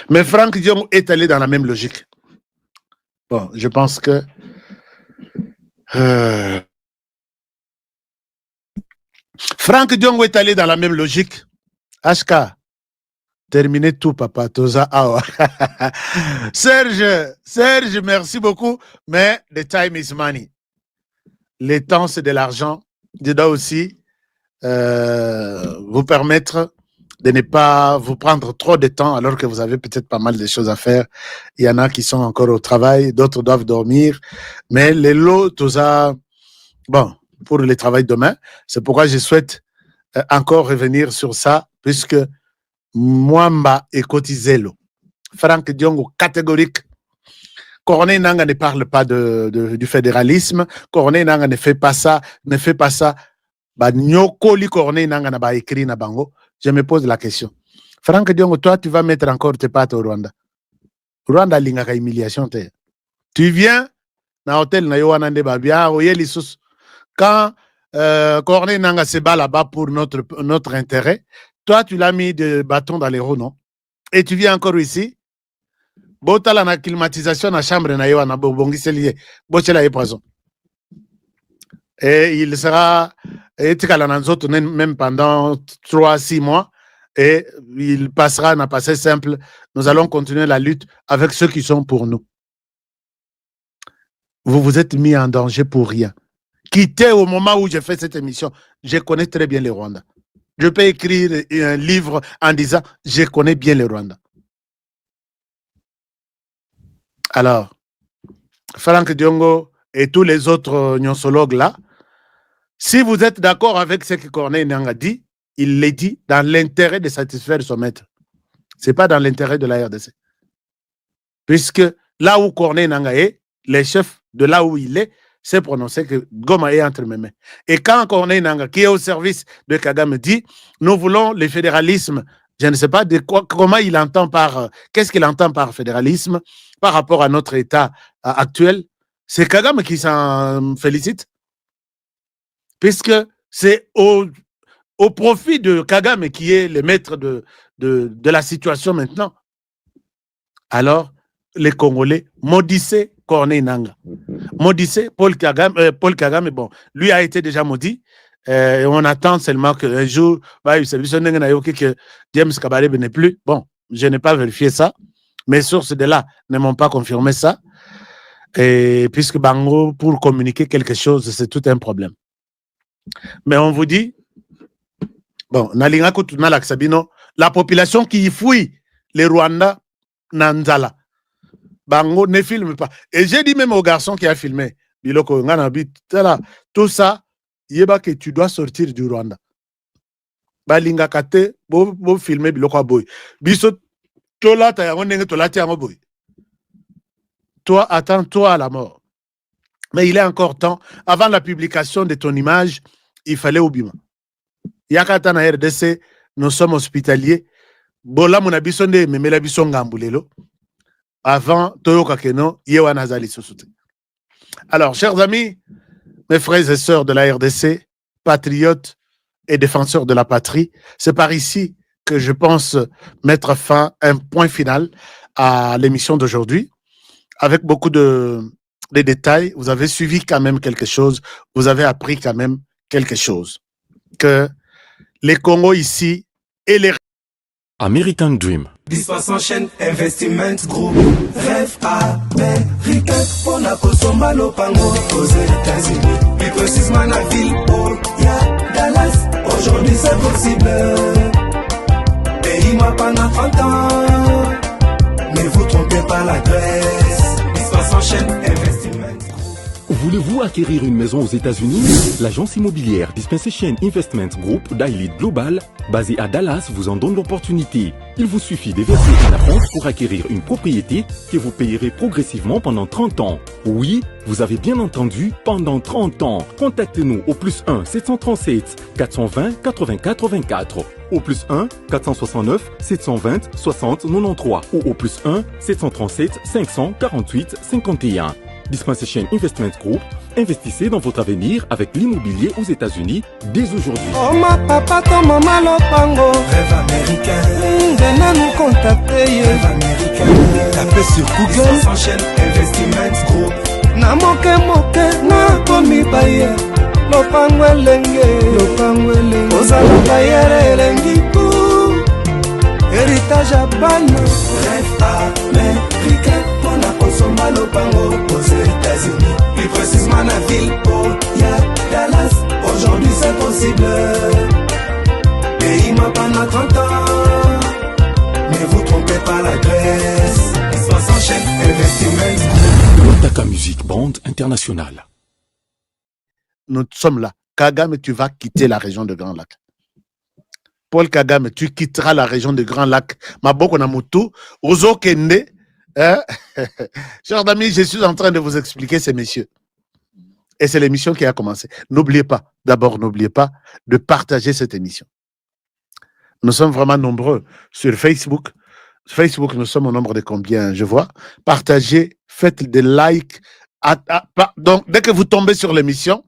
Mais Franck Dion est allé dans la même logique. Bon, je pense que Franck Dion est allé dans la même logique. HK, terminez tout, papa. Toza Awa. Serge, merci beaucoup. Mais the time is money. Le temps, c'est de l'argent. Je dois aussi vous permettre de ne pas vous prendre trop de temps alors que vous avez peut-être pas mal de choses à faire. Il y en a qui sont encore au travail, d'autres doivent dormir. Mais les lots, tout ça, bon, pour le travail demain, c'est pourquoi je souhaite encore revenir sur ça, puisque Mwamba est cotisé l'eau. Franck Diongo, catégorique. Corneille Nanga ne parle pas du fédéralisme. Corneille Nanga ne fait pas ça, Bah, Nyokoli Corneille Nanga n'a pas écrit na bango. Je me pose la question. Franck Diongo, toi, tu vas mettre encore tes pattes au Rwanda. Rwanda lingaka humiliation te. Tu viens na hôtel na Yohanande Babia, Oyelisus. Quand Corneille Nanga se bat là-bas pour notre intérêt, toi, tu l'as mis de bâton dans les roues, non? Et tu viens encore ici. Botala na climatisation na chambre na Yohana Bobongiselier. Botela est poison. Et il sera même pendant 3-6 mois et il passera à passer simple. Nous allons continuer la lutte avec ceux qui sont pour nous. Vous vous êtes mis en danger pour rien. Quittez au moment où j'ai fait cette émission. Je connais très bien les Rwandais. Je peux écrire un livre en disant je connais bien les Rwandais. Alors, Franck Diongo et tous les autres nyonsologues là, si vous êtes d'accord avec ce que Corneille Nanga dit, il l'a dit dans l'intérêt de satisfaire son maître. Ce n'est pas dans l'intérêt de la RDC. Puisque là où Corneille Nanga est, les chefs de là où il est, s'est prononcé que Goma est entre mes mains. Et quand Corneille Nanga, qui est au service de Kagame, dit nous voulons le fédéralisme, je ne sais pas de quoi, comment il entend par, qu'est-ce qu'il entend par fédéralisme par rapport à notre État actuel, c'est Kagame qui s'en félicite. Puisque c'est au profit de Kagame qui est le maître de la situation maintenant. Alors, les Congolais maudissaient Corneille Nanga. Maudissaient Paul Kagame, bon, lui a été déjà maudit. On attend seulement qu'un jour, que James Kabarebe n'est plus. Bon, je n'ai pas vérifié ça. Mes sources de là ne m'ont pas confirmé ça. Et puisque Bango, pour communiquer quelque chose, c'est tout un problème. Mais on vous dit, bon, la population qui fuit les Rwandais, Nanzala, Bango ne filme pas. Et j'ai dit même au garçon qui a filmé, tout ça, yeba que tu dois sortir du Rwanda. Balinga kate, bo filmer biloko boy. Biso tola ta yango ndenge tola ti yango boy. Toi, attends-toi à la mort. Mais il est encore temps. Avant la publication de ton image, il fallait Obima. Yakata na RDC, nous sommes hospitaliers. Bola munabiso nde memela biso ngambulelo. Avant Toyoka Keno, Yewa Nazali Sosute. Alors, chers amis, mes frères et sœurs de la RDC, patriotes et défenseurs de la patrie, c'est par ici que je pense mettre fin, un point final à l'émission d'aujourd'hui. Avec beaucoup de détails, vous avez suivi quand même quelque chose, vous avez appris quand même quelque chose. Que les Congos ici et les... American Dream. Dispensant chaîne Investiment Group. Rêve américain pour la Kosoma Lopango aux États-Unis. Plus précisément la ville où il y a Dallas. Aujourd'hui c'est possible. Pays-moi pendant 30 ans. Ne vous trompez pas l'adresse. Dispensant chaîne Investiment Group. Voulez-vous acquérir une maison aux États-Unis? L'agence immobilière Dispensation Investment Group d'Elite Global, basée à Dallas, vous en donne l'opportunité. Il vous suffit de verser un apport pour acquérir une propriété que vous payerez progressivement pendant 30 ans. Oui, vous avez bien entendu, pendant 30 ans. Contactez-nous au +1 737 420 84 24, au +1 469 720 60 93 ou au +1 737 548 51. Dispensation Investment Group, investissez dans votre avenir avec l'immobilier aux États-Unis dès aujourd'hui. Oh ma papa, ton maman Lopango. Rêve américain. Venez nous contacter. Rêve américain. tape sur Google s'enchaîne Investment Group. Na moke moke na komi baye lopango elenge ozala bayere elengi pou héritage à bana rêve américain pona kosomba lopango aux États-Unis, plus précisément na ville ya Dallas. Aujourd'hui c'est possible, pays m'a pendant 30 ans, mais vous trompez pas la Grèce. Ça s'enchaîne Investment Group. Taka Music Band International. Nous sommes là. Kagame, tu vas quitter la région de Grand Lac. Paul Kagame, tu quitteras la région de Grand Lac. Maboko Namutu, Ozo Kende. Hein? Chers amis, je suis en train de vous expliquer ces messieurs. Et c'est l'émission qui a commencé. N'oubliez pas, d'abord, n'oubliez pas de partager cette émission. Nous sommes vraiment nombreux sur Facebook. Facebook, nous sommes au nombre de combien, je vois. Partagez, faites des likes. Donc, dès que vous tombez sur l'émission,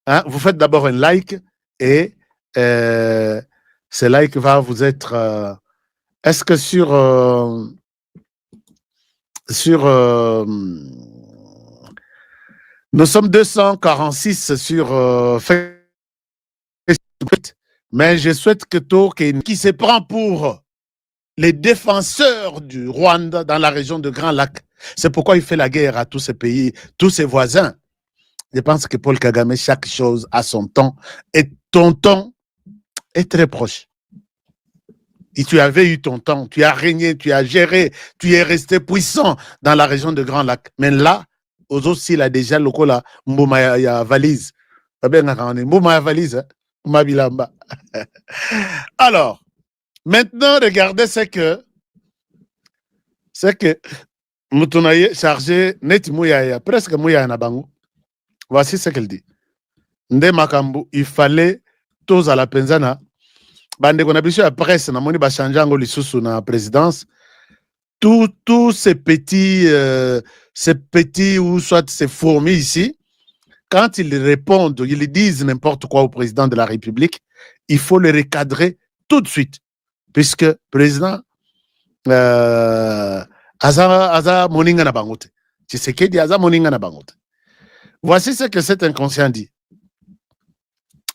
hein, vous faites d'abord un like et ce like va vous être... est-ce que nous sommes 246 sur Facebook, mais je souhaite que Token, qui se prend pour les défenseurs du Rwanda dans la région de Grand Lac, c'est pourquoi il fait la guerre à tous ces pays, tous ses voisins. Je pense que Paul Kagame, chaque chose a son temps, et ton temps est très proche. Et tu avais eu ton temps, tu as régné, tu as géré, tu es resté puissant dans la région de Grand Lac. Mais là, aux autres, il a déjà le coup là, Mbouma ya valise. Mbouma ya valise, Mabilamba. Alors, maintenant, regardez ce que Moutonaye chargé net Mouyaya, presque Mouyaya Nabango. Voici ce qu'elle dit. Nde Makambu, il fallait tous à la penzana. Bande qu'on a pu sur la presse, na moni ba changer ngo lisusu na présidence. Tous ces petits ou soit ces fourmis ici, quand ils répondent, ils disent n'importe quoi au président de la République, il faut le recadrer tout de suite. Puisque le président Aza Moninga na bangote. Tu sais qu'il dit Aza Moninga na bangote. Voici ce que cet inconscient dit.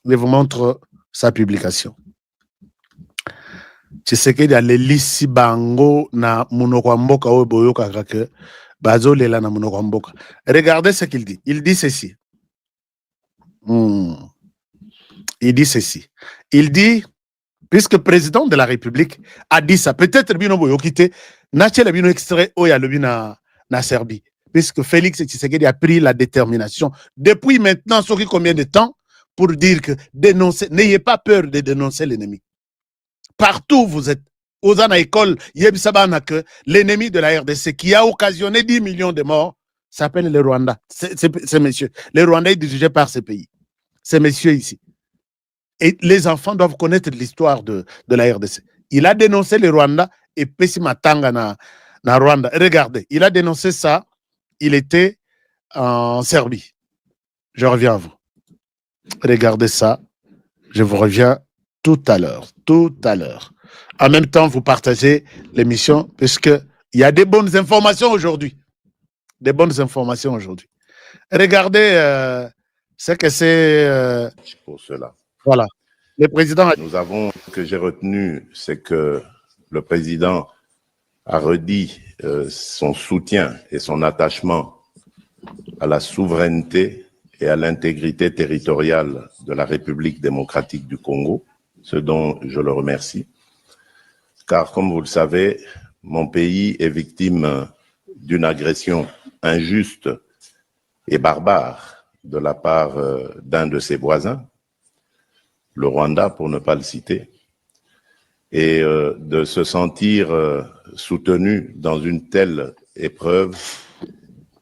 Je vous montre sa publication. Tu sais qu'il y a les lissi bango na munokwamboka ou boyoka kake bazo lela na munokwamboka. Regardez ce qu'il dit. Il dit ceci. Il dit ceci. Il dit, puisque le président de la République a dit ça, peut-être bino boyokite, n'a pas bino extrait oya le bina na Serbie. Puisque Félix Tshisekedi a pris la détermination depuis maintenant, sur combien de temps, pour dire que dénoncer, n'ayez pas peur de dénoncer l'ennemi. Partout vous êtes, aux à école, que l'ennemi de la RDC qui a occasionné 10 millions de morts s'appelle le Rwanda. Ces messieurs. Le Rwanda est dirigé par ces pays. Ces messieurs ici. Et les enfants doivent connaître l'histoire de la RDC. Il a dénoncé le Rwanda et Pessimatanga na Rwanda. Regardez, il a dénoncé ça. Il était en Serbie. Je reviens à vous. Regardez ça. Je vous reviens tout à l'heure. Tout à l'heure. En même temps, vous partagez l'émission puisqu'il y a des bonnes informations aujourd'hui. Des bonnes informations aujourd'hui. Regardez ce que c'est... pour cela. Voilà. Le président... Ce que j'ai retenu, c'est que le président a redit son soutien et son attachement à la souveraineté et à l'intégrité territoriale de la République démocratique du Congo, ce dont je le remercie. Car, comme vous le savez, mon pays est victime d'une agression injuste et barbare de la part d'un de ses voisins, le Rwanda pour ne pas le citer, et de se sentir soutenu dans une telle épreuve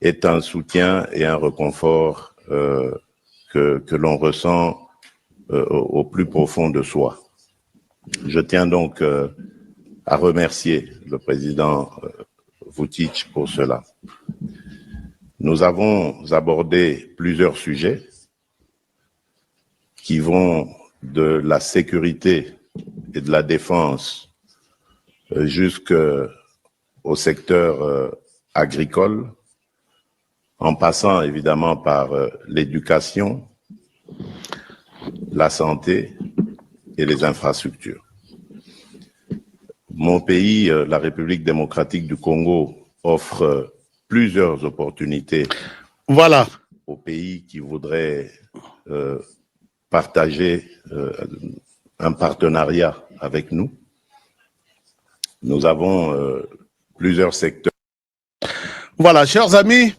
est un soutien et un réconfort que l'on ressent au plus profond de soi. Je tiens donc à remercier le président Vučić pour cela. Nous avons abordé plusieurs sujets qui vont de la sécurité et de la défense jusqu'à au secteur agricole, en passant évidemment par l'éducation, la santé et les infrastructures. Mon pays, la République démocratique du Congo, offre plusieurs opportunités Voilà. aux pays qui voudraient partager un partenariat avec nous. Nous avons plusieurs secteurs. Voilà, chers amis,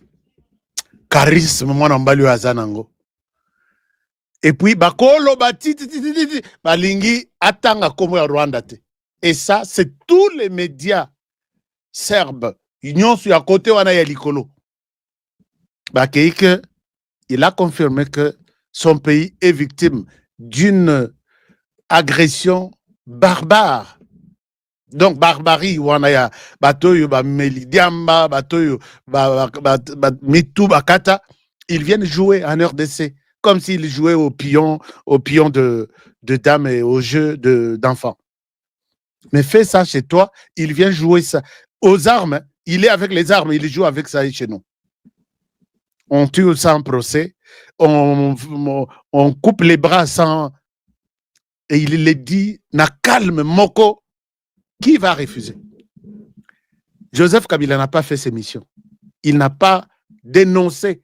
charisme, moi, n'ambali azanango. Et puis, bakolo, balingi, atanga komo ya Rwanda te. Et ça, c'est tous les médias serbes. Union sur à côté, on a likolo. Bakeike, il a confirmé que son pays est victime d'une agression barbare. Donc, barbarie, on a batoyo, melidiamba, batoyo, mitou, bakata. Ils viennent jouer en RDC, comme s'ils jouaient au pion de dames et au jeu d'enfants. Mais fais ça chez toi, il vient jouer ça. Aux armes, il est avec les armes, il joue avec ça chez nous. On tue sans procès, on coupe les bras sans... Et il les dit, na calme, moko, qui va refuser? Joseph Kabila n'a pas fait ses missions. Il n'a pas dénoncé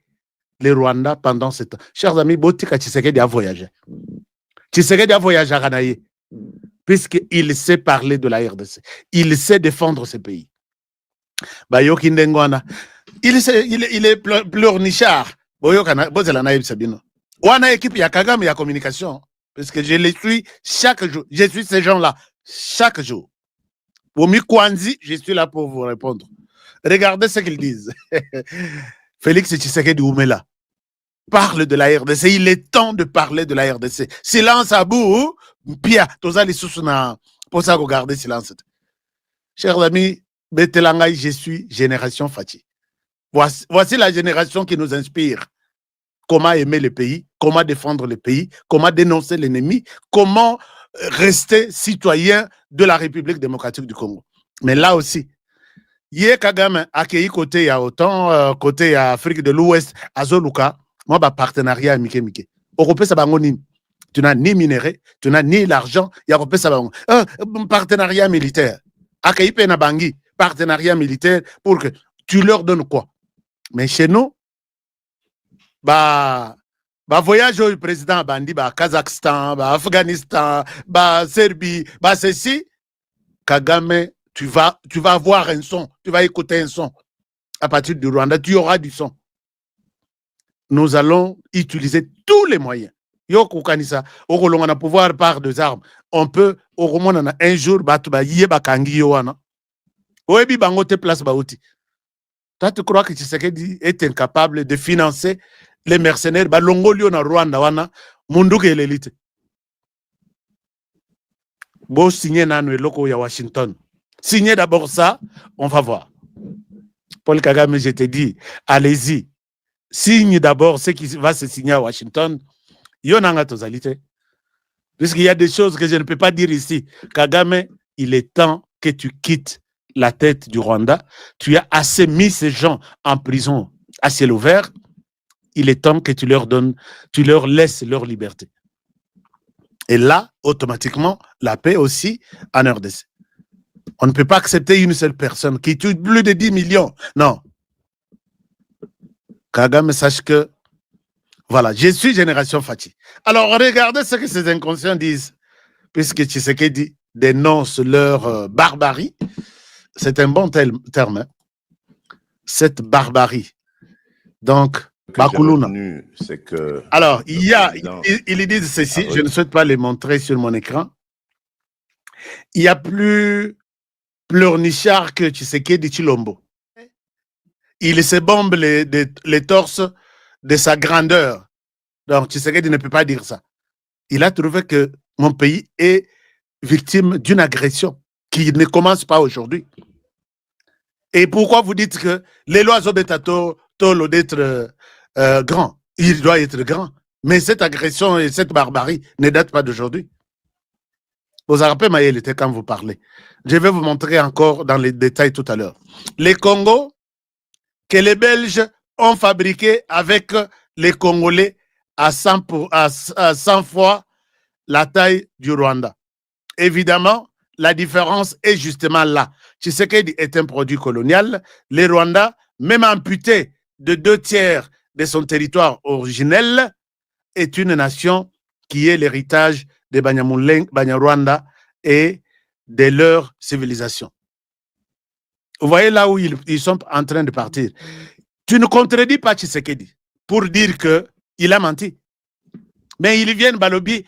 les Rwandais pendant ce temps. Chers amis, Botika Tshisekedi a voyagé. Tshisekedi a voyagé à Ranaï, puisqu'il sait parler de la RDC. Il sait défendre ce pays. Bayoki Ndengwana, il est pleurnichard. Wana équipe ya Kagame ya communication, parce que je les suis chaque jour. Je suis ces gens-là chaque jour. Omi Kwanzi, je suis là pour vous répondre. Regardez ce qu'ils disent. Félix Tshisekedi Oumela parle de la RDC. Il est temps de parler de la RDC. Silence à bout. Pia, toza les sousuna pour ça regarder silence. Chers amis, Betelangai, je suis génération Fati. Voici la génération qui nous inspire. Comment aimer le pays, comment défendre le pays, comment dénoncer l'ennemi, comment rester citoyen de la République démocratique du Congo. Mais là aussi, Yé Kagame a accueilli côté à autant côté à Afrique de l'Ouest, à Zoluka, moi bah partenariat Mike. Européen ça bangonine. Tu n'as ni minerai, tu n'as ni l'argent, il y a Européen ça bangon. Partenariat militaire. Accueilli Penabangi, partenariat militaire pour que tu leur donnes quoi? Mais chez nous, bah voyage au président Bandi, bah Kazakhstan, bah Afghanistan, bah Serbie, bah ceci, Kagame, tu vas avoir un son, tu vas écouter un son. À partir du Rwanda, tu auras du son. Nous allons utiliser tous les moyens. Yoko Kanisa, on a pouvoir par des armes. On peut, au moins, un jour, Oebi bangote place baouti. Toi, tu crois que Tshisekedi est incapable de financer les mercenaires, Balongolio na Rwanda, wana, munduke l'élite. Bon, signer Nanu et Loko ya Washington. Signez d'abord ça, on va voir. Paul Kagame, je te dis, allez-y. Signe d'abord ce qui va se signer à Washington. Yonanga tozalité. Puisqu'il y a des choses que je ne peux pas dire ici. Kagame, il est temps que tu quittes la tête du Rwanda. Tu as assez mis ces gens en prison à ciel ouvert. Il est temps que tu leur donnes, tu leur laisses leur liberté. Et là, automatiquement, la paix aussi en RDC. On ne peut pas accepter une seule personne qui tue plus de 10 millions. Non. Kagame, sache que, voilà, je suis génération Fati. Alors, regardez ce que ces inconscients disent, puisque Tshisekedi dénonce leur barbarie. C'est un bon terme. Hein? Cette barbarie. Donc, Bakuluna. Que alors, ils disent ceci, je ne souhaite pas les montrer sur mon écran. Il y a plus pleurnichard que Tshisekedi Chilombo. Il se bombe les torses de sa grandeur. Donc, Tshisekedi ne peut pas dire ça. Il a trouvé que mon pays est victime d'une agression qui ne commence pas aujourd'hui. Et pourquoi vous dites que les lois Zobetato, Tolo d'être grand? Il doit être grand. Mais cette agression et cette barbarie ne datent pas d'aujourd'hui. Vous avez Maël était quand vous parlez. Je vais vous montrer encore dans les détails tout à l'heure. Les Congos que les Belges ont fabriqués avec les Congolais à 100 fois la taille du Rwanda. Évidemment, la différence est justement là. Tshisekedi est un produit colonial. Les Rwandais, même amputé de 2/3 de son territoire originel, est une nation qui est l'héritage des Banyarwanda et de leur civilisation. Vous voyez là où ils sont en train de partir. Tu ne contredis pas Tshisekedi pour dire qu'il a menti. Mais ils viennent Balobi,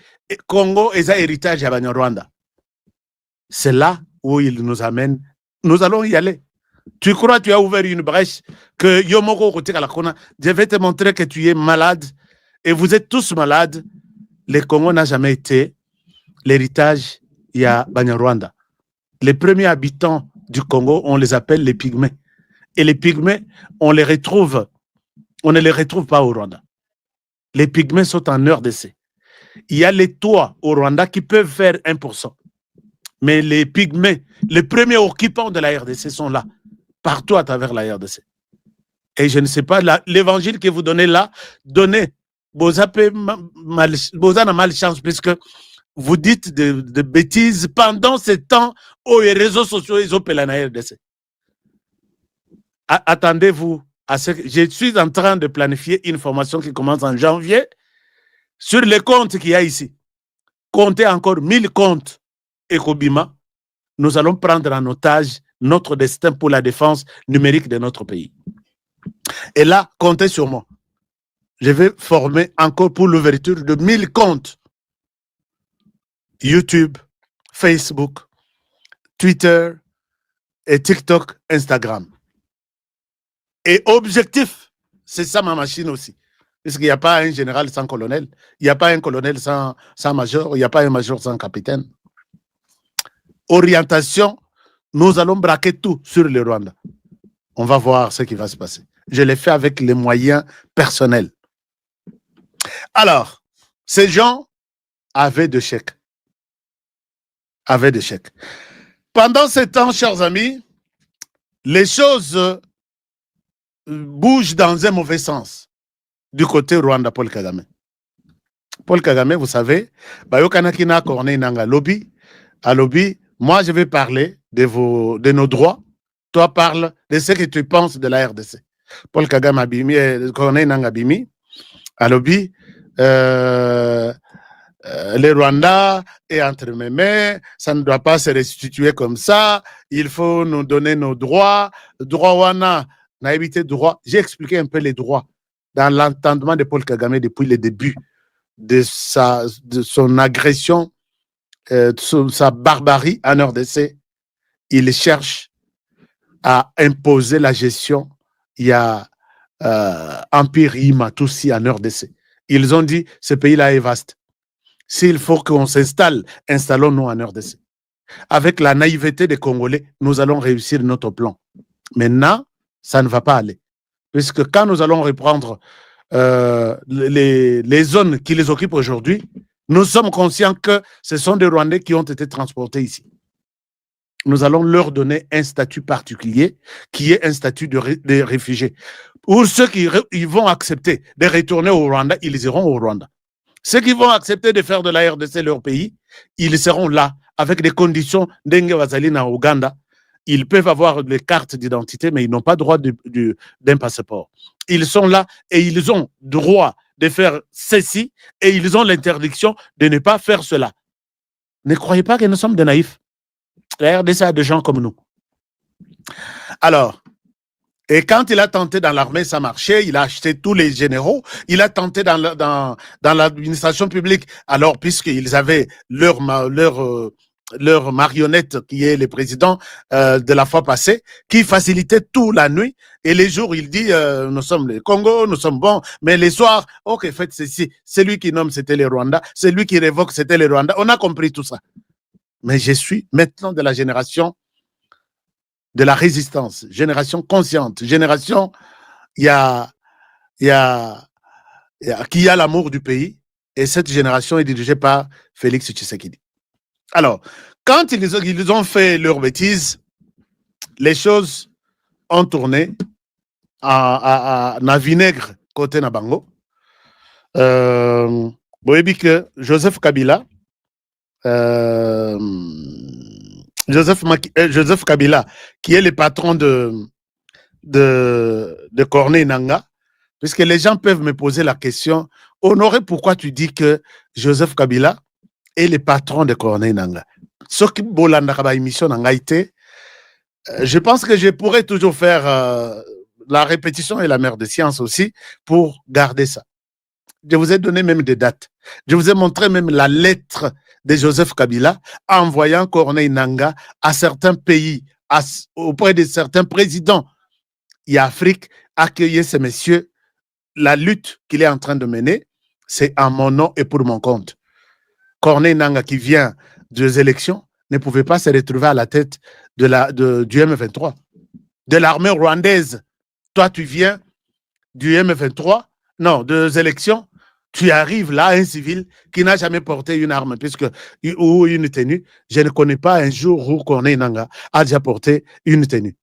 Congo et ça héritage à Banyarwanda. C'est là où ils nous amènent. Nous allons y aller. Tu crois que tu as ouvert une brèche que Yomoko Kotikalakona, je vais te montrer que tu es malade et vous êtes tous malades. Le Congo n'a jamais été l'héritage il y a Banyarwanda. Les premiers habitants du Congo, on les appelle les Pygmées. Et les Pygmées, on ne les retrouve pas au Rwanda. Les Pygmées sont en RDC. Il y a les toits au Rwanda qui peuvent faire 1%. Mais les Pygmées, les premiers occupants de la RDC sont là, partout à travers la RDC. Et je ne sais pas, l'évangile que vous donnez là, donnez, vous avez malchance, puisque vous dites de bêtises pendant ce temps où les réseaux sociaux ils ont la RDC. Attendez-vous à ce que je suis en train de planifier une formation qui commence en janvier sur les comptes qu'il y a ici. Comptez encore 1000 comptes Ecobima. Nous allons prendre en otage notre destin pour la défense numérique de notre pays. Et là, comptez sur moi. Je vais former encore pour l'ouverture de 1000 comptes. YouTube, Facebook, Twitter et TikTok, Instagram. Et objectif, c'est ça ma machine aussi. Parce qu'il n'y a pas un général sans colonel, il n'y a pas un colonel sans major, il n'y a pas un major sans capitaine. Orientation, nous allons braquer tout sur le Rwanda. On va voir ce qui va se passer. Je l'ai fait avec les moyens personnels. Alors, ces gens avaient de chèques. Pendant ce temps, chers amis, les choses bougent dans un mauvais sens du côté Rwanda, Paul Kagame. Paul Kagame, vous savez, Bayokanakina Corneille Nanga Lobby, à Lobby, moi je vais parler de nos droits, toi parle de ce que tu penses de la RDC. Paul Kagame Abimi, Corneille Nanga Abimi, à Lobby, le Rwanda est entre mes mains, ça ne doit pas se restituer comme ça, il faut nous donner nos droits, droit wana, n'a évité droit. J'ai expliqué un peu les droits dans l'entendement de Paul Kagame depuis le début de son agression, de sa barbarie en RDC. Il cherche à imposer la gestion. Il y a Empire Imatoussi en RDC. Ils ont dit, ce pays-là est vaste. S'il faut qu'on s'installe, installons-nous en RDC. Avec la naïveté des Congolais, nous allons réussir notre plan. Maintenant, ça ne va pas aller. Puisque quand nous allons reprendre les zones qui les occupent aujourd'hui, nous sommes conscients que ce sont des Rwandais qui ont été transportés ici. Nous allons leur donner un statut particulier qui est un statut de réfugiés. Pour ceux qui vont accepter de retourner au Rwanda, ils iront au Rwanda. Ceux qui vont accepter de faire de la RDC leur pays, ils seront là avec des conditions d'Enge Wazalina au Ouganda. Ils peuvent avoir des cartes d'identité, mais ils n'ont pas droit d'un passeport. Ils sont là et ils ont droit de faire ceci et ils ont l'interdiction de ne pas faire cela. Ne croyez pas que nous sommes des naïfs. La RDC a des gens comme nous. Alors, et quand il a tenté dans l'armée, ça marchait, il a acheté tous les généraux, il a tenté dans l'administration publique, alors puisqu'ils avaient leur marionnette qui est le président de la fois passée, qui facilitait tout la nuit, et les jours, il dit, nous sommes le Congo, nous sommes bons, mais les soirs, ok, faites ceci, celui qui nomme, c'était les Rwandais, celui qui révoque, c'était les Rwandais, on a compris tout ça. Mais je suis maintenant de la génération de la résistance, génération consciente, génération qui a l'amour du pays, et cette génération est dirigée par Félix Tshisekedi. Alors, quand ils ont fait leur bêtise, les choses ont tourné à vinaigre côté Nabango. Vous voyez que Joseph Kabila, Joseph Kabila, qui est le patron de Corneille Nangaa, puisque les gens peuvent me poser la question, Honoré, pourquoi tu dis que Joseph Kabila est le patron de Corneille Nangaa? Ce qui est émission je pense que je pourrais toujours faire la répétition et la mère de science aussi pour garder ça. Je vous ai donné même des dates. Je vous ai montré même la lettre de Joseph Kabila envoyant Corneille Nangaa à certains pays, auprès de certains présidents. Il y a Afrique, accueillir ces messieurs. La lutte qu'il est en train de mener, c'est en mon nom et pour mon compte. Corneille Nangaa, qui vient des élections, ne pouvait pas se retrouver à la tête du M23, de l'armée rwandaise. Toi, tu viens du M23, non, des élections, tu arrives là, un civil qui n'a jamais porté une arme ou une tenue. Je ne connais pas un jour où Corneille Nangaa a déjà porté une tenue.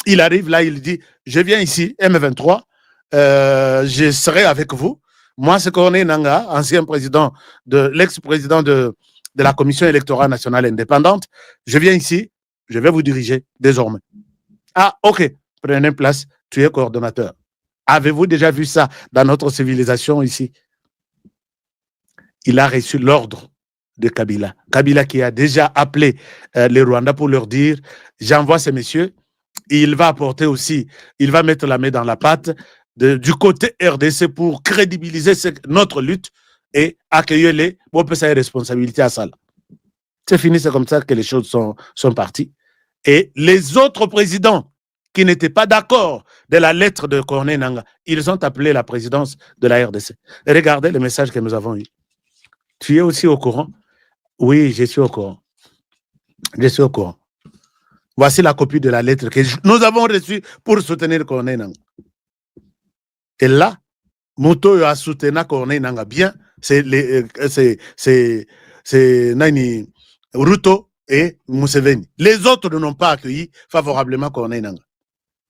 Il arrive là, il dit, je viens ici, M23, je serai avec vous. Moi, c'est Corneille Nangaa, ancien président, l'ex-président de la Commission électorale nationale indépendante. Je viens ici, je vais vous diriger désormais. Ah, ok, prenez place, tu es coordonnateur. Avez-vous déjà vu ça dans notre civilisation ici? Il a reçu l'ordre de Kabila. Kabila qui a déjà appelé les Rwandais pour leur dire, j'envoie ces messieurs, il va apporter aussi, il va mettre la main dans la pâte du côté RDC pour crédibiliser notre lutte et accueillir les responsabilités à ça. C'est fini, c'est comme ça que les choses sont parties. Et les autres présidents qui n'étaient pas d'accord de la lettre de Corneille Nangaa, ils ont appelé la présidence de la RDC. Et regardez le message que nous avons eu. Tu es aussi au courant? Oui, je suis au courant. Je suis au courant. Voici la copie de la lettre que nous avons reçue pour soutenir Corneille Nangaa. Et là, Muto a soutenu Corneille Nangaa bien, c'est Nani Ruto et Museveni. Les autres ne l'ont pas accueilli favorablement Corneille Nangaa.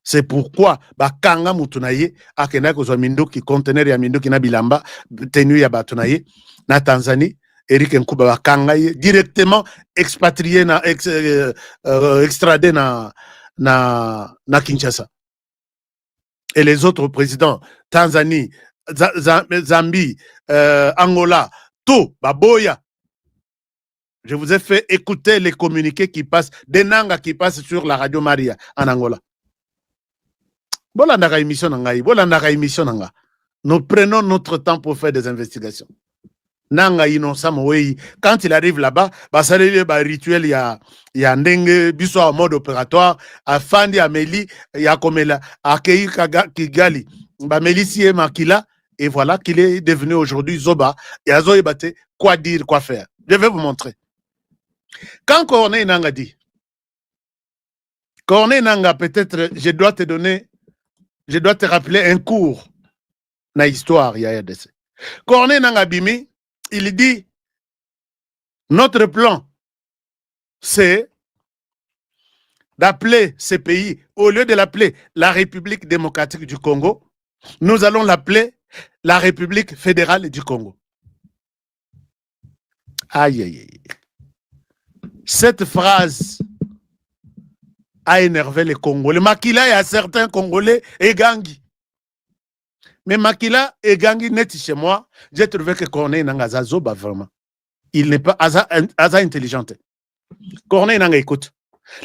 C'est pourquoi Bakanga Mutunaye akena kozwa minduki conteneur ya minduki na bilamba tenu ya batunaye na Tanzanie. Eric Nkuba Bakanga directement expatrié extradé na Kinshasa. Et les autres présidents, Tanzanie, Zambie, Angola, tout, Baboya. Je vous ai fait écouter les communiqués qui passent, des Nangaa qui passent sur la radio Maria en Angola. Nous prenons notre temps pour faire des investigations. Nangaa innocent, quand il arrive là-bas, ça rituel, il y a ndenge biso en mode opératoire, à Fandi Amélie, il y a comme là, à Kei Kigali, Amélie Sié Makila, et voilà qu'il est devenu aujourd'hui Zoba, et à Zoébate, quoi dire, quoi faire. Je vais vous montrer. Quand Corneille Nangaa dit, Corneille Nangaa, peut-être, je dois te rappeler un cours dans l'histoire, il y a RDC. Corneille Nangaa Bimi, il dit, notre plan, c'est d'appeler ces pays, au lieu de l'appeler la République démocratique du Congo, nous allons l'appeler la République fédérale du Congo. Aïe, aïe, aïe. Cette phrase a énervé les Congolais. Makila, il y a certains Congolais et Gangi. Mais Makila et Gangi net chez moi, j'ai trouvé que Corneille Nangaa Zoba vraiment. Il n'est pas intelligent. Corneille Nangaa, écoute.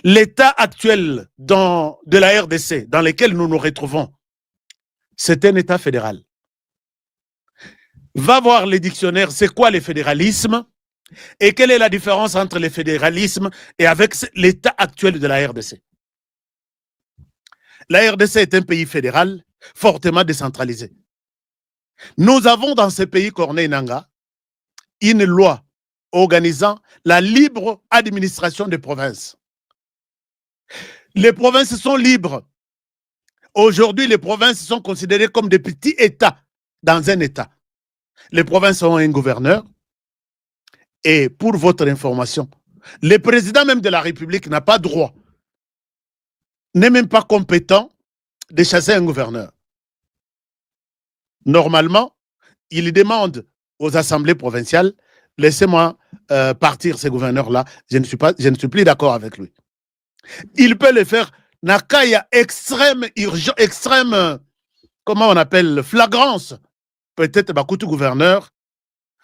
L'état actuel de la RDC, dans lequel nous nous retrouvons, c'est un état fédéral. Va voir les dictionnaires, c'est quoi le fédéralisme et quelle est la différence entre le fédéralisme et avec l'état actuel de la RDC. La RDC est un pays fédéral fortement décentralisé. Nous avons dans ce pays, Corneille Nangaa, une loi organisant la libre administration des provinces. Les provinces sont libres. Aujourd'hui, les provinces sont considérées comme des petits États dans un État. Les provinces ont un gouverneur. Et pour votre information, Le président même de la République n'a pas droit, n'est même pas compétent de chasser un gouverneur. Normalement, il demande aux assemblées provinciales, laissez-moi partir ces gouverneurs-là, je ne suis plus d'accord avec lui. Il peut le faire, Nakaya extrême, urgent, extrême, comment on appelle, flagrance. Peut-être Bakutu gouverneur,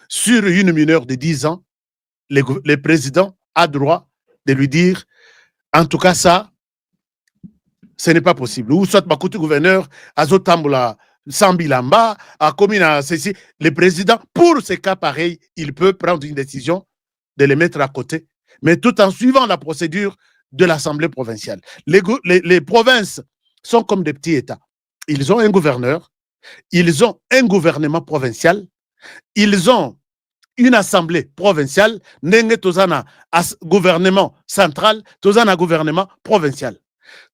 sur une mineure de 10 ans, le président a droit de lui dire, en tout cas ça, ce n'est pas possible. Ou soit Bakutu gouverneur, Azotambula, Sambilamba, a commis à ceci. Le président, pour ces cas pareils, il peut prendre une décision de les mettre à côté, mais tout en suivant la procédure de l'Assemblée provinciale. Les provinces sont comme des petits États. Ils ont un gouverneur, ils ont un gouvernement provincial, ils ont une assemblée provinciale, nenge tozana gouvernement central, tozana gouvernement provincial.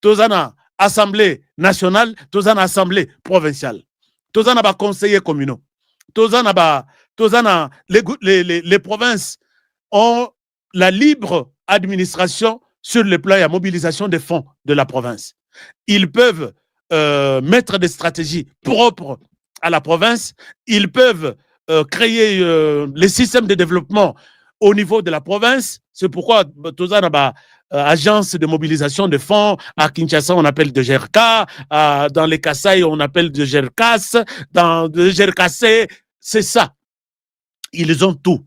Tozana assemblée nationale, tozana assemblée provinciale. Tozana ba conseillers communaux. Tozana les provinces ont la libre administration sur le plan de la mobilisation des fonds de la province. Ils peuvent mettre des stratégies propres à la province. Ils peuvent créer les systèmes de développement au niveau de la province. C'est pourquoi Tozana agence de mobilisation de fonds, à Kinshasa on appelle de GRK, dans les Kasaï on appelle de GRKAS, dans le GRKC, c'est ça. Ils ont tout.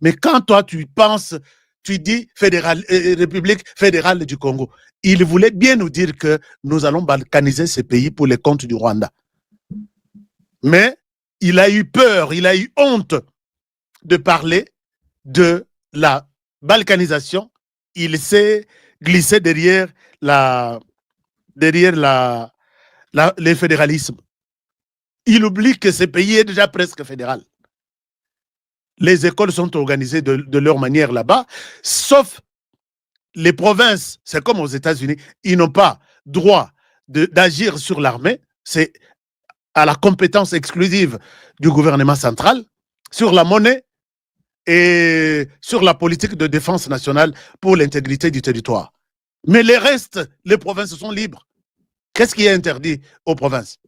Mais quand toi tu penses, tu dis République fédérale du Congo, il voulait bien nous dire que nous allons balkaniser ce pays pour les comptes du Rwanda. Mais il a eu peur, il a eu honte de parler de la balkanisation. Il s'est glissé derrière le fédéralisme. Il oublie que ce pays est déjà presque fédéral. Les écoles sont organisées de leur manière là-bas, sauf les provinces, c'est comme aux États-Unis, ils n'ont pas droit d'agir sur l'armée, c'est à la compétence exclusive du gouvernement central, sur la monnaie et sur la politique de défense nationale pour l'intégrité du territoire. Mais les restes, les provinces sont libres. Qu'est-ce qui est interdit aux provinces?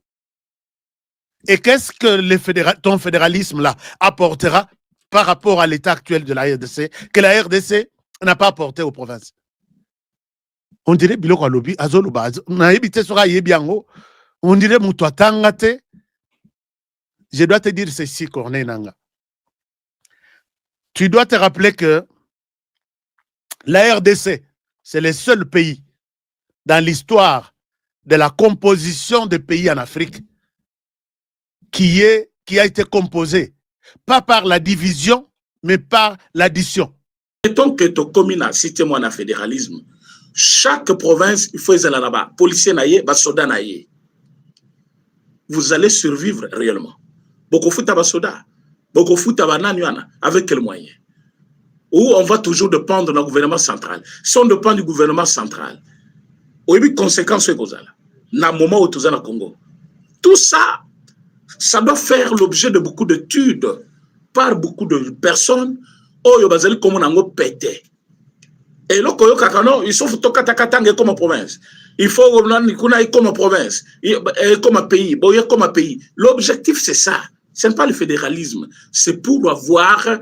Et qu'est-ce que ton fédéralisme-là apportera par rapport à l'état actuel de la RDC, que la RDC n'a pas apporté aux provinces? On dirait biloko alobi azoluba na ebité sera yebiango, on dirait muto atangate. Je dois te dire ceci, Corneille Nanga. Tu dois te rappeler que la RDC, c'est le seul pays dans l'histoire de la composition des pays en Afrique qui a été composé pas par la division, mais par l'addition. Mettons que tu communes, cité-moi un fédéralisme. Chaque province, il faut y aller là-bas. Policier naïe, soda naïe. Vous allez survivre réellement. Beaucoup fout à soda. Beaucoup fout à banana. Avec quel moyen? Ou on va toujours dépendre du gouvernement central. Si on dépend du gouvernement central, il y a des conséquences. Dans le moment où tu es au Congo. Tout ça, ça doit faire l'objet de beaucoup d'études par beaucoup de personnes. Oh, yo bazali comme on a pété. Et là, il faut que comme province. Il faut que comme province, comme pays, comme pays. L'objectif, c'est ça. Ce n'est pas le fédéralisme. C'est pour avoir,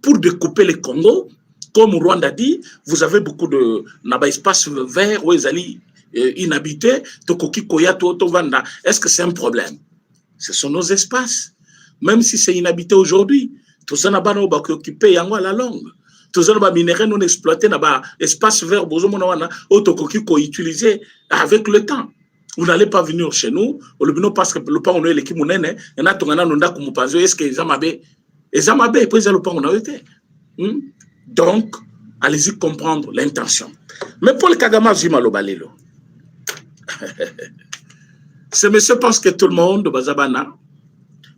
pour découper le Congo. Comme Rwanda dit, vous avez beaucoup de espaces verts où ils allaient inhabités. Est-ce que c'est un problème? Ce sont nos espaces. Même si c'est inhabité aujourd'hui, tout ça n'a pas occupé à la longue. Tout ça n'a minéraux non exploités, n'a pas espace vert, utilisé avec le temps. Vous n'allez pas venir chez nous, parce que le pain on est l'équipe monnaie, et n'a ton ananda comme pas est-ce que les amabé, puis le pain on a été. Donc, allez-y comprendre l'intention. Mais Paul Kagame Zimalo Balelo. Ce monsieur pense que tout le monde, Bazabana,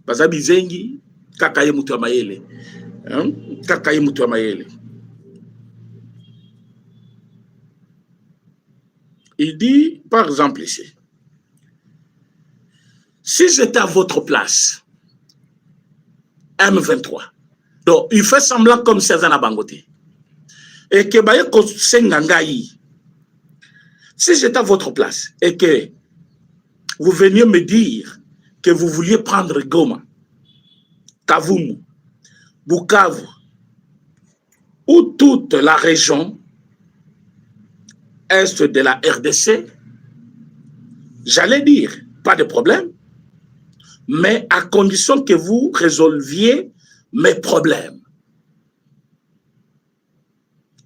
Bazabizengi, Kakaye Mutuamayele. Kakaye Mutuamayele. Il dit, par exemple ici, si j'étais à votre place, M23, donc il fait semblant comme si c'était un Bangoté. et que baye ko sengangai. Si j'étais à votre place et que vous veniez me dire que vous vouliez prendre Goma, Kavumu, Bukavu, ou toute la région est de la RDC, j'allais dire, pas de problème, mais à condition que vous résolviez mes problèmes.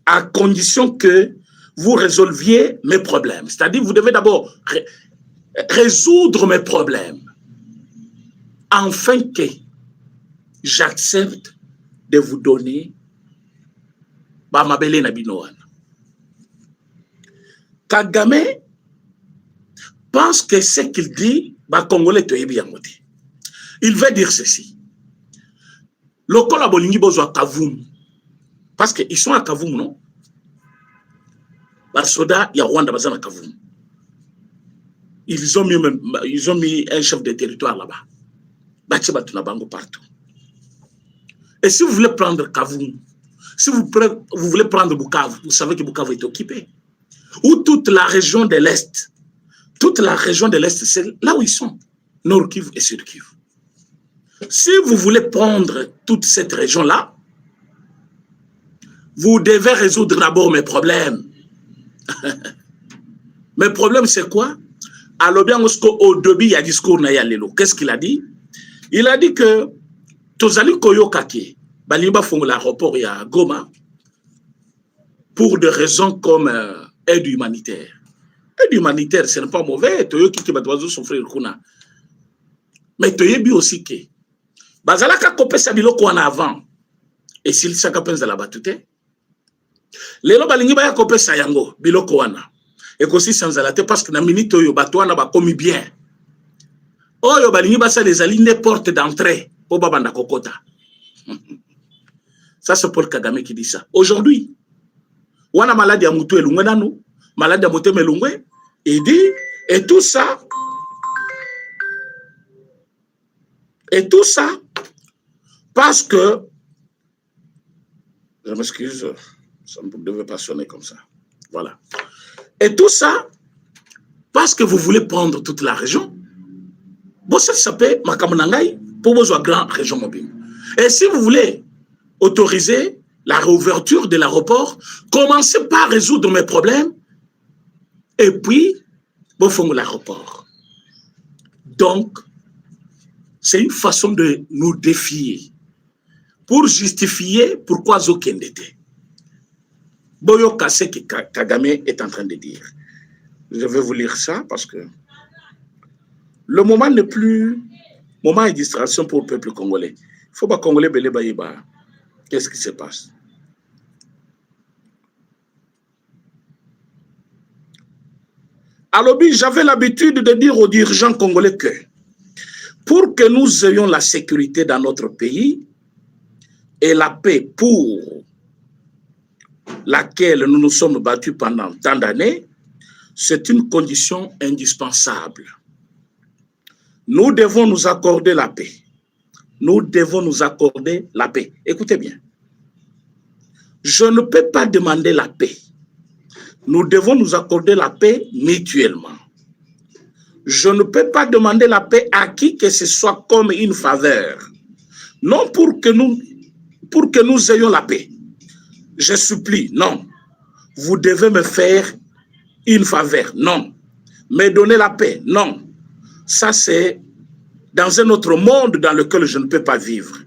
À condition que vous résolviez mes problèmes. C'est-à-dire, vous devez d'abord résoudre mes problèmes, afin que j'accepte de vous donner Bamabele Nabinoan. Kagame pense que ce qu'il dit, Congolais te bien. Il veut dire ceci. Le Kolabolingi Bozo à Kavoum, parce qu'ils sont à Kavoum, non? Barsoda, il y a Rwanda Bazan à Kavoum. Ils ont mis un chef de territoire là-bas. Batibatouna Bango partout. Et si vous voulez prendre Kavoum, si vous voulez prendre Bukavu, vous savez que Bukavu est occupé. Ou toute la région de l'Est. Toute la région de l'Est, c'est là où ils sont. Nord Kivu et Sud Kivu. Si vous voulez prendre toute cette région-là, vous devez résoudre d'abord mes problèmes. Mes problèmes, c'est quoi? Alors bien, au début, il y a discours na yalelo. Qu'est-ce qu'il a dit? Il a dit que Tozali Koyo Kake, Balimba font l'aéroport à Goma pour des raisons comme aide humanitaire. Aide humanitaire, ce n'est pas mauvais. Toyo Kike Batwazo souffrir kuna. Mais Toyebi aussi que Bazalaka Kope Sabiloko en avant. Et s'il s'accapence de la batute, Lelo Balingi Baya Kope Sayango, Biloko wana. Et aussi sans alate parce que na minute Toyo Batouana ba commis bien. Oyo Balingi Basa les alignes des portes d'entrée. Babanda Kokota. Ça, c'est Paul Kagame qui dit ça. Aujourd'hui, on a maladie à Moutou et Lungwenano, maladie à Moutou et Lungwe, il dit, et tout ça, parce que, je m'excuse, ça ne devait pas sonner comme ça. Voilà. Et tout ça, parce que vous voulez prendre toute la région, bon, ça s'appelle Makamanangai, pour vos grandes régions mobiles. Et si vous voulez autoriser la réouverture de l'aéroport, commencez par résoudre mes problèmes et puis, vous faites l'aéroport. Donc, c'est une façon de nous défier pour justifier pourquoi Zokendete. Boyoka, c'est ce que Kagame est en train de dire. Je vais vous lire ça parce que le moment n'est plus moment de distraction pour le peuple congolais. Il ne faut pas Congolais belé baïba. Qu'est-ce qui se passe? Alors, j'avais l'habitude de dire aux dirigeants congolais que pour que nous ayons la sécurité dans notre pays et la paix pour laquelle nous nous sommes battus pendant tant d'années, c'est une condition indispensable. Nous devons nous accorder la paix. Nous devons nous accorder la paix. Écoutez bien. Je ne peux pas demander la paix. Nous devons nous accorder la paix mutuellement. Je ne peux pas demander la paix à qui que ce soit comme une faveur. Non pour que nous ayons la paix. Je supplie, non. Vous devez me faire une faveur, non. Me donner la paix, non. Ça, c'est dans un autre monde dans lequel je ne peux pas vivre.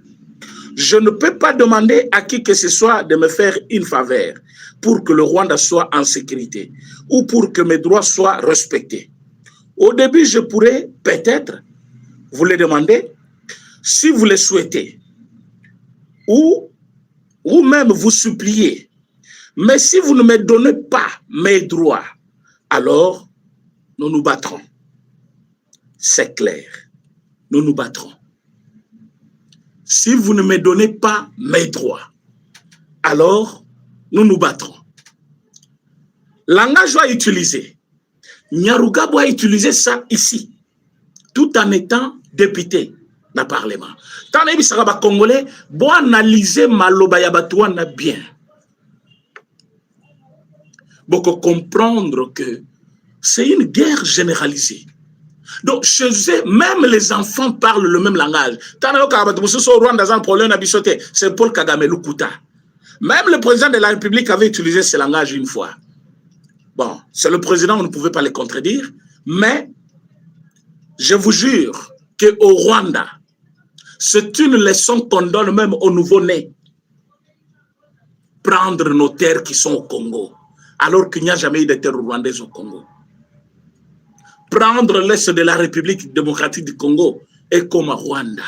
Je ne peux pas demander à qui que ce soit de me faire une faveur pour que le Rwanda soit en sécurité ou pour que mes droits soient respectés. Au début, je pourrais peut-être vous le demander si vous le souhaitez ou même vous supplier. Mais si vous ne me donnez pas mes droits, alors nous nous battrons. C'est clair. Nous nous battrons. Si vous ne me donnez pas mes droits, alors nous nous battrons. Langage va utiliser. Nyarugabo a utilisé ça ici, tout en étant député dans le Parlement. Tant que ça va congolais, bon analyser maloba ya batouana bien. beaucoup comprendre que c'est une guerre généralisée. Donc, chez eux, même les enfants parlent le même langage. C'est Paul Kagame Lukuta. Même le président de la République avait utilisé ce langage une fois. Bon, c'est le président, on ne pouvait pas le contredire, mais je vous jure qu'au Rwanda, c'est une leçon qu'on donne même aux nouveau-nés. Prendre nos terres qui sont au Congo, alors qu'il n'y a jamais eu de terres rwandaises au Congo. Prendre l'est de la République démocratique du Congo et comme Rwanda.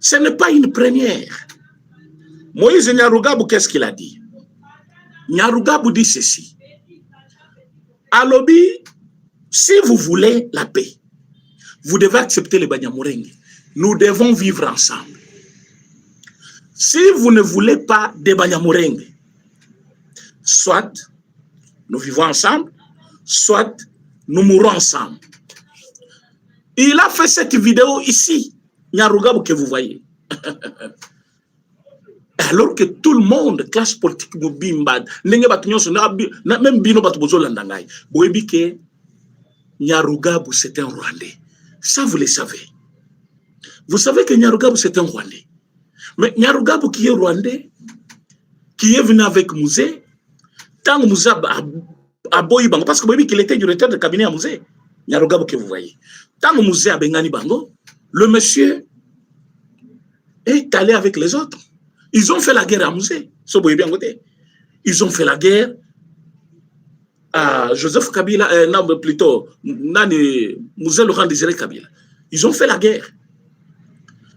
Ce n'est pas une première. Moïse Nyarugabo, qu'est-ce qu'il a dit? Nyarugabo dit ceci. Alobi, si vous voulez la paix, vous devez accepter les Banyamulenge. Nous devons vivre ensemble. Si vous ne voulez pas des Banyamulenge, soit nous vivons ensemble, soit nous mourrons ensemble. Il a fait cette vidéo ici, Nyarugabo, que vous voyez. Alors que tout le monde, classe politique, même Bino Batubozo Landangai, Boebike, Nyarugabo, c'est un Rwandais. Ça, vous le savez. Vous savez que Nyarugabo, c'est un Rwandais. Mais Nyarugabo qui est Rwandais, qui est venu avec Mouzé, tant que Mouzé a Boyi Bango, parce que Boyi qu'il était directeur de cabinet à Mouzé, Nyarugabo que vous voyez. Tant que Mouzé a Bengani Bango, le monsieur est allé avec les autres. Ils ont fait la guerre à Mouzé. Ils ont fait la guerre à Joseph Kabila, non, plutôt, Mouzé Laurent Désiré Kabila. Ils ont fait la guerre.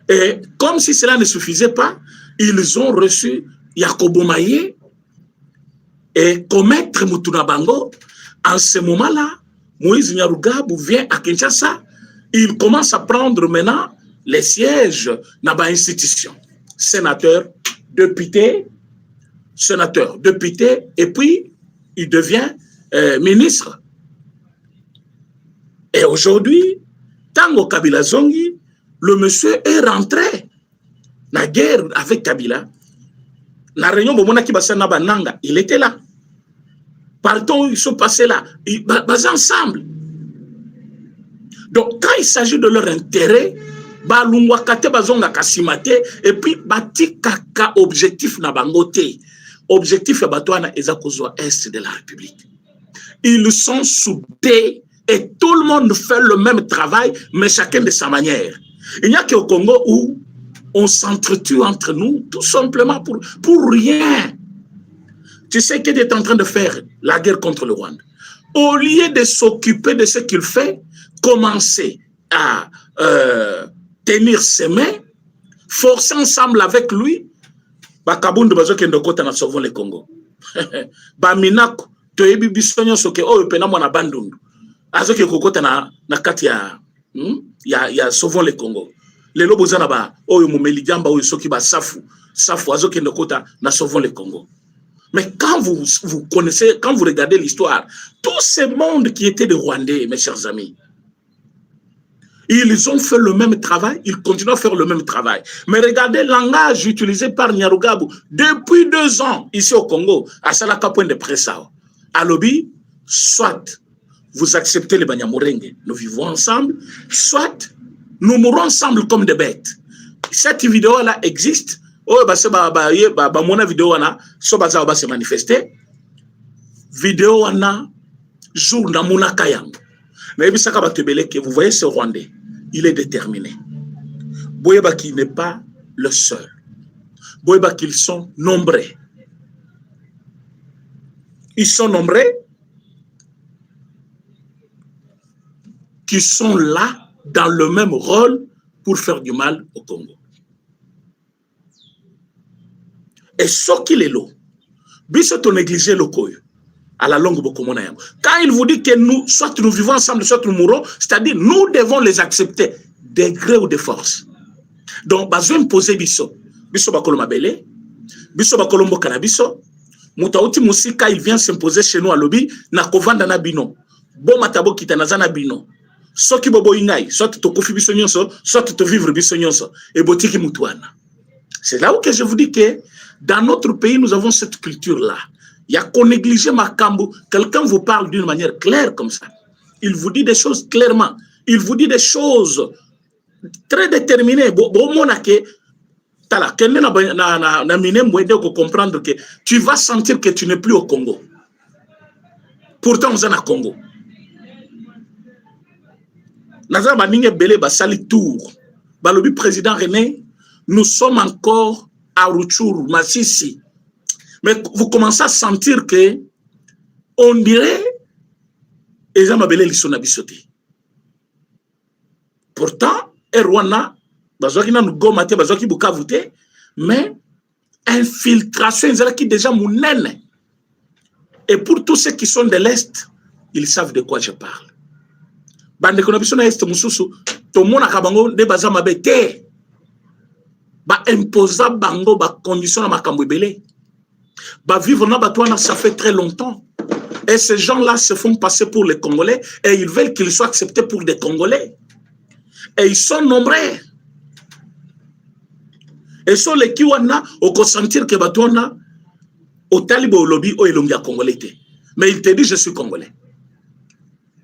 Et comme si cela ne suffisait pas, ils ont reçu Yakobo Maye et commettre Mutuna Bango. En ce moment-là, Moïse Nyarugabo vient à Kinshasa. Il commence à prendre maintenant les sièges dans l'institution. Sénateur, député, et puis il devient ministre. Et aujourd'hui, Tango Kabila Zongi, le monsieur est rentré. La guerre avec Kabila, la réunion il était là. Partons, ils sont passés là. Ils basés ensemble. Donc, quand il s'agit de leur intérêt, et puis bati kaka objectif na bangote. Objectif batouana ezakozwa est de la République. Ils sont soudés et tout le monde fait le même travail, mais chacun de sa manière. Il n'y a qu'au Congo où on s'entretue entre nous, tout simplement pour rien. Tu sais qu'il est en train de faire la guerre contre le Rwanda. Au lieu de s'occuper de ce qu'il fait, commencer à tenir ses mains, forcer ensemble avec lui, Bakabundu bazokendokota na sauvons le Congo. Baminako, toyebi bisonyo soke oyo pena mwana bandundu. Azoke kokota na kati ya sauvons le Congo. Lelo bozana ba oyo mumeli jamba oyo soki ba safu azokendokota na sauvons le Congo. Mais quand vous connaissez, quand vous regardez l'histoire, tout ce monde qui était des Rwandais, mes chers amis, ils ont fait le même travail, ils continuent à faire le même travail. Mais regardez le langage utilisé par Nyarugabo depuis 2 ans ici au Congo, à Salaka point de presse. À Lobi, soit vous acceptez les Banyamulenge, nous vivons ensemble, soit nous mourrons ensemble comme des bêtes. Cette vidéo-là existe. Oh, mon vidéo se manifester. Vidéo jour na Mounaka Yang. Mais vous voyez ce Rwandais, il est déterminé. Boyeba qui n'est pas le seul. Boyeba qu'ils sont nombreux. Ils sont nombreux qui sont là dans le même rôle pour faire du mal au Congo. Et ce qu'il est là, biso négliger le koyo à la longue beaucoup. Quand il vous dit que nous, soit nous vivons ensemble, soit nous mourons, c'est-à-dire nous devons les accepter, de gré ou de force. Donc, besoin poser biso bakoloma belé, biso bakolombo kanabiso, mutauti musika il vient s'imposer chez nous à lobby, na kovanda na bino, bon matabo kitanaza na bino, soki bobo ingai, soit to kofi biso nyonso, soit to vivre biso nyonso, et botiki mutuana. C'est là où que je vous dis que dans notre pays, nous avons cette culture-là. Il y a qu'on néglige Makambo. Quelqu'un vous parle d'une manière claire comme ça. Il vous dit des choses clairement. Il vous dit des choses très déterminées. Bon, comprendre que tu vas sentir que tu n'es plus au Congo. Pourtant, on est au Congo. Le président René, nous sommes encore à Rutshuru, Masisi. Mais vous commencez à sentir que on dirait pourtant, Rwanda, mais infiltration qui déjà mounene. Et pour tous ceux qui sont de l'Est, ils savent de quoi je parle. Bande konabiso na Est mususu, to mona kabango de bazama bete. Ba imposa bango ba condition na makambo ebele. Bah, vivre dans Batouana, ça fait très longtemps. Et ces gens-là se font passer pour les Congolais et ils veulent qu'ils soient acceptés pour des Congolais. Et ils sont nombreux. Et sont les Kiwana au consentir que Batouana, au Talibo au lobby, au Elongia Congolais. Mais il te dit, je suis Congolais.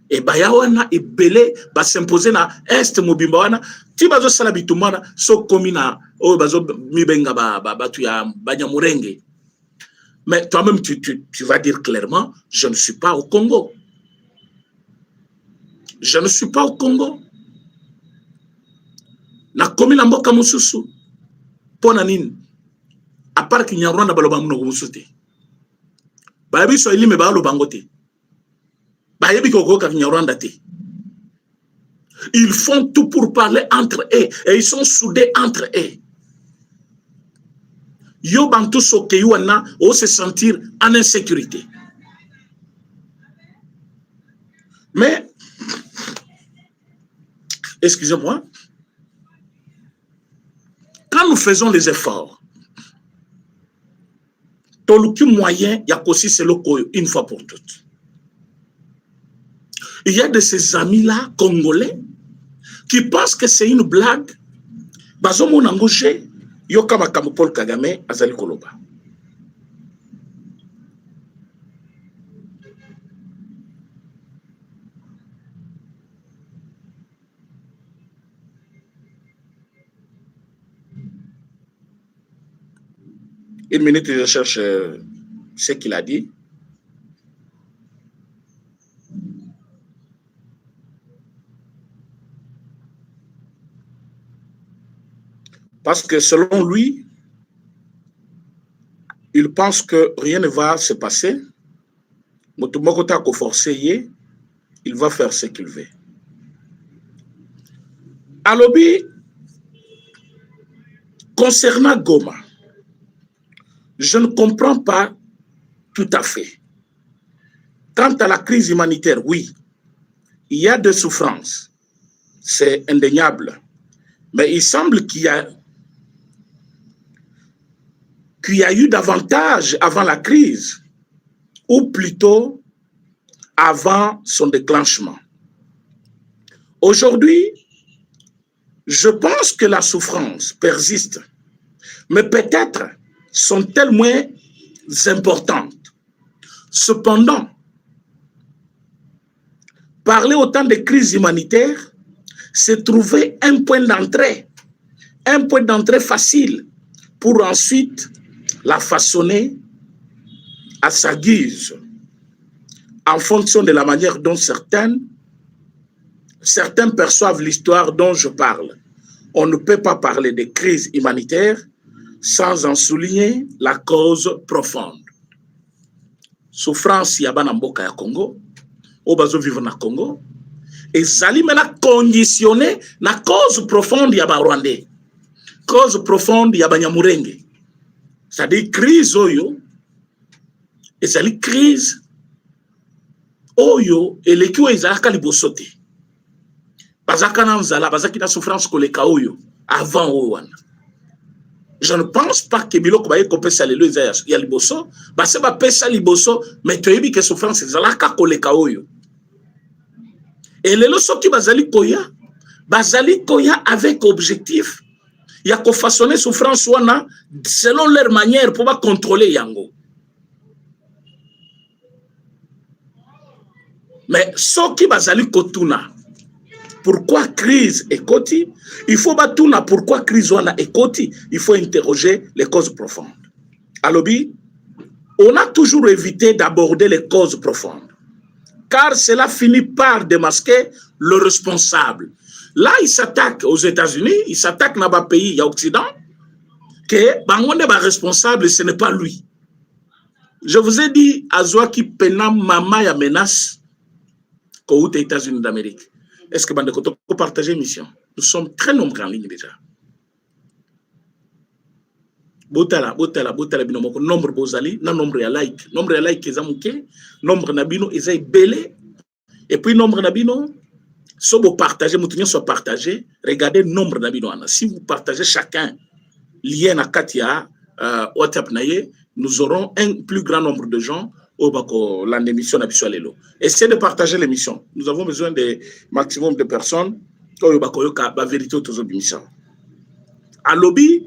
Et Bayawana et Belé va s'imposer na Est Mobimbawana. Tu vas salabitumana, so komina, o bazo mibenga batuya banyamurenge. Mais toi-même, tu vas dire clairement, je ne suis pas au Congo. Je ne suis pas au Congo. Na komi na mboka mususu. Pona nini? À part qu'il y a Rwanda baloba muno musuté. Bayebi so elime ba lo bangote. Bayebi ko ka Rwanda te. Ils font tout pour parler entre eux et ils sont soudés entre eux. Yo bantu so ke yuana o se sentir en insécurité. Mais excusez-moi, quand nous faisons les efforts, ton moyen, il y a aussi c'est une fois pour toutes. Il y a de ces amis-là, congolais, qui pensent que c'est une blague. Bazomo nangoshe, yoka makambo Paul Kagame, azali koloba. Une minute, je cherche ce qu'il a dit. Parce que selon lui, il pense que rien ne va se passer. Il va faire ce qu'il veut. Alobi, concernant Goma, je ne comprends pas tout à fait. Quant à la crise humanitaire, oui, il y a des souffrances. C'est indéniable. Mais il semble qu'il y a eu davantage avant la crise, ou plutôt avant son déclenchement. Aujourd'hui, je pense que la souffrance persiste, mais peut-être sont-elles moins importantes. Cependant, parler autant de crises humanitaires, c'est trouver un point d'entrée facile pour ensuite la façonner à sa guise, en fonction de la manière dont certains perçoivent l'histoire dont je parle. On ne peut pas parler de crise humanitaire sans en souligner la cause profonde. Souffrance yabana mboka ya Congo, obazo vivre na Congo, et zali mena conditionné na cause profonde yaba Rwandais, cause profonde yaba Nyamurenge. C'est-à-dire crise oyo, et zali crise oyo, et l'équipe ezalaka libosote. Bazaka na nzala, bazaki na souffrance koleka oyo, avant owana. Je ne pense pas que biloko baye kopesa lelo ya liboso, base ba pesa liboso, mais toyebi que souffrance ezalaka koleka oyo. Et lelo soki bazali koya avec objectif, ya ko façonner souffrance wana selon leur manière pour pas contrôler yango. Mais ce qui bazali kotuna, pourquoi crise est koti? Il faut batuna pourquoi crise wana est koti? Il faut interroger les causes profondes. Alobi, on a toujours évité d'aborder les causes profondes, car cela finit par démasquer le responsable. Là, il s'attaque aux États-Unis, il s'attaque dans les pays occidentaux, que bangonde ba responsable, ce n'est pas lui. Je vous ai dit, Azwa qui penam mama ya menace qu'aux États-Unis d'Amérique. Est-ce que vous pouvez partager mission? Nous sommes très nombreux en ligne déjà. Botala, binomoko, nombre bozali, na nombre ya like. Nombre ya like ezamouke, nombre nabino ezay belé. Et puis nombre nabino, si vous partagez, moutounion soit partagé, regardez nombre nabino. Si vous partagez chacun, lien à Katia, WhatsApp naye, nous aurons un plus grand nombre de gens au bako l'émission n'abisualelo. Essayez de partager l'émission. Nous avons besoin de maximum de personnes au bako yoka ba vérité autour de l'émission. À lobby,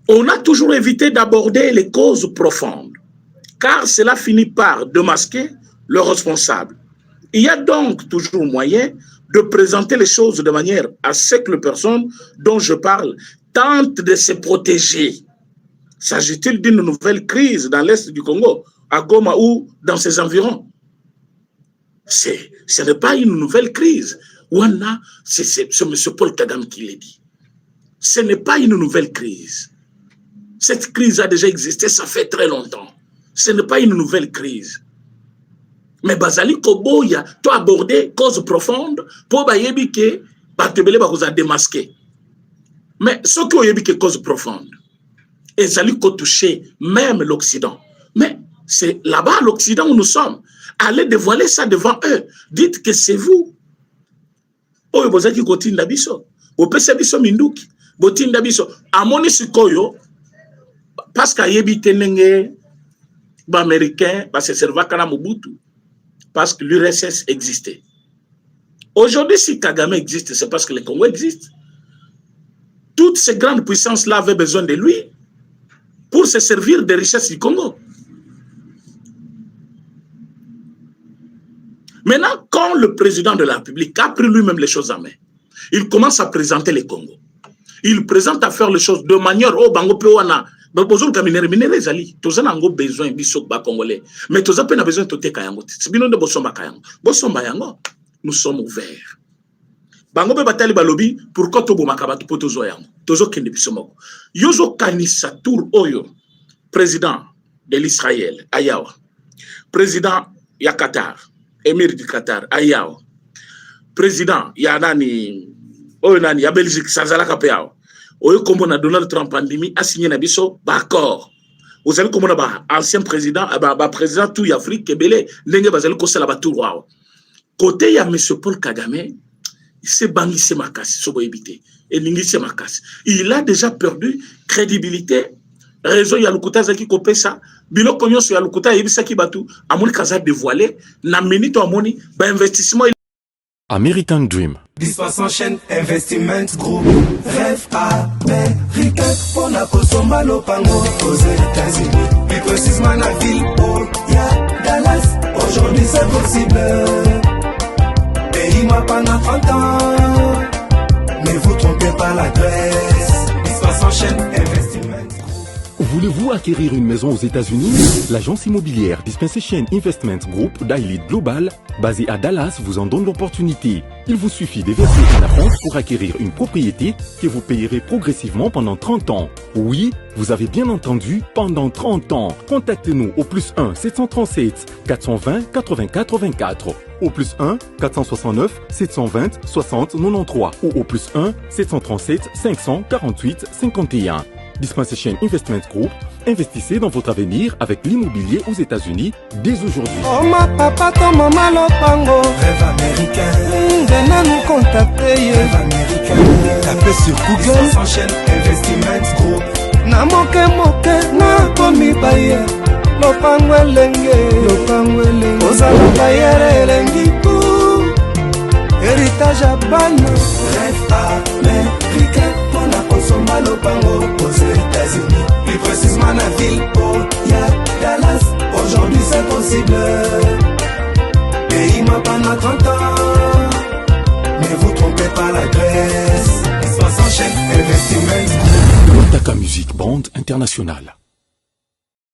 on a toujours évité d'aborder les causes profondes, car cela finit par démasquer le responsable. Il y a donc toujours moyen de présenter les choses de manière à ce que les personnes dont je parle tentent de se protéger. S'agit-il d'une nouvelle crise dans l'Est du Congo, à Goma ou dans ses environs? Ce n'est pas une nouvelle crise. C'est M. Paul Kagame qui l'a dit. Ce n'est pas une nouvelle crise. Cette crise a déjà existé, ça fait très longtemps. Ce n'est pas une nouvelle crise. Mais Bazali Koboya, tu as abordé cause profonde pour bayebi que Batebele va démasquer. Mais ce qui est une cause profonde, et ça lui toucher même l'Occident. Mais c'est là-bas, l'Occident où nous sommes. Allez dévoiler ça devant eux. Dites que c'est vous. Oh, vous avez dit que vous avez dit que vous avez dit que vous avez dit que vous avez parce qu'il y a des Américains, parce que c'est le Mobutu, parce que l'URSS existait. Aujourd'hui, si Kagame existe, c'est parce que le Congo existe. Toutes ces grandes puissances-là avaient besoin de lui pour se servir des richesses du Congo. Maintenant, quand le président de la République a pris lui-même les choses en main, il commence à présenter le Congo. Il présente à faire les choses de manière au bango pewana. Besoin de minéraux zali. Tous en ont besoin bisok ba congolais. Mais tous en ont besoin de te kayango. C'est bien de bosomba kayango. Bosomba yango. Nous sommes ouverts. Bango be batali balobi pourquoi to bomaka to potozo yango. Tozo kende bisomoko. Yozo kanisa tour oyo. Président de l'Israël ayawa. Président ya Qatar. Émir du Qatar ayawa. Président ya nani oyo nani ya Belgique Sanzala Kapéao. Oyo kombo na Donald Trump pandémie a signé na biso d'accord. Vous allez comme ba ancien président ba président tout Afrique kebele ndenge bazali ko sala ba tour wao. Côté ya monsieur Paul Kagame, il s'est bangi se makasi so boyebité et ningi se makasi. Il a déjà perdu crédibilité. Réseau ya lukuta zaki kopesa biloko nyonso ya lukuta yebisa ki batu amoni kaza dévoilé na minute amoni ba investissement American Dream. Dispassant chaîne Investiment Group. Rêve américain pour la Kosoma Lopango aux États-Unis. Plus précisément la ville où y'a Dallas. Aujourd'hui c'est possible. Pays moi pendant 30 ans. Ne vous trompez pas l'adresse. Dispassant chaîne Investiment. Voulez-vous acquérir une maison aux États-Unis? L'agence immobilière Dispensation Investment Group d'Elite Global, basée à Dallas, vous en donne l'opportunité. Il vous suffit de verser un apport pour acquérir une propriété que vous payerez progressivement pendant 30 ans. Oui, vous avez bien entendu, pendant 30 ans. Contactez-nous au +1 737 420 80 84, au +1 469 720 60 93 ou au +1 737 548 51. Dispensation Investment Group, investissez dans votre avenir avec l'immobilier aux États-Unis dès aujourd'hui. Oh ma papa, ton maman lopango. Rêve américain. Venez nous contacter. Rêve américain. Tapez sur Google. Dispensation Investment Group. Na moke na komi baye. Lopango elenge. Ozala baye elengi tout. Héritage à banne. Rêve américain. On a consommé lopango aux États-Unis. Plus précisément la ville où y'a Dallas. Aujourd'hui c'est possible. pays m'a pendant 30 ans. Ne vous trompez pas l'adresse. 60 chaînes Investissement Group. Otaka Music Band International.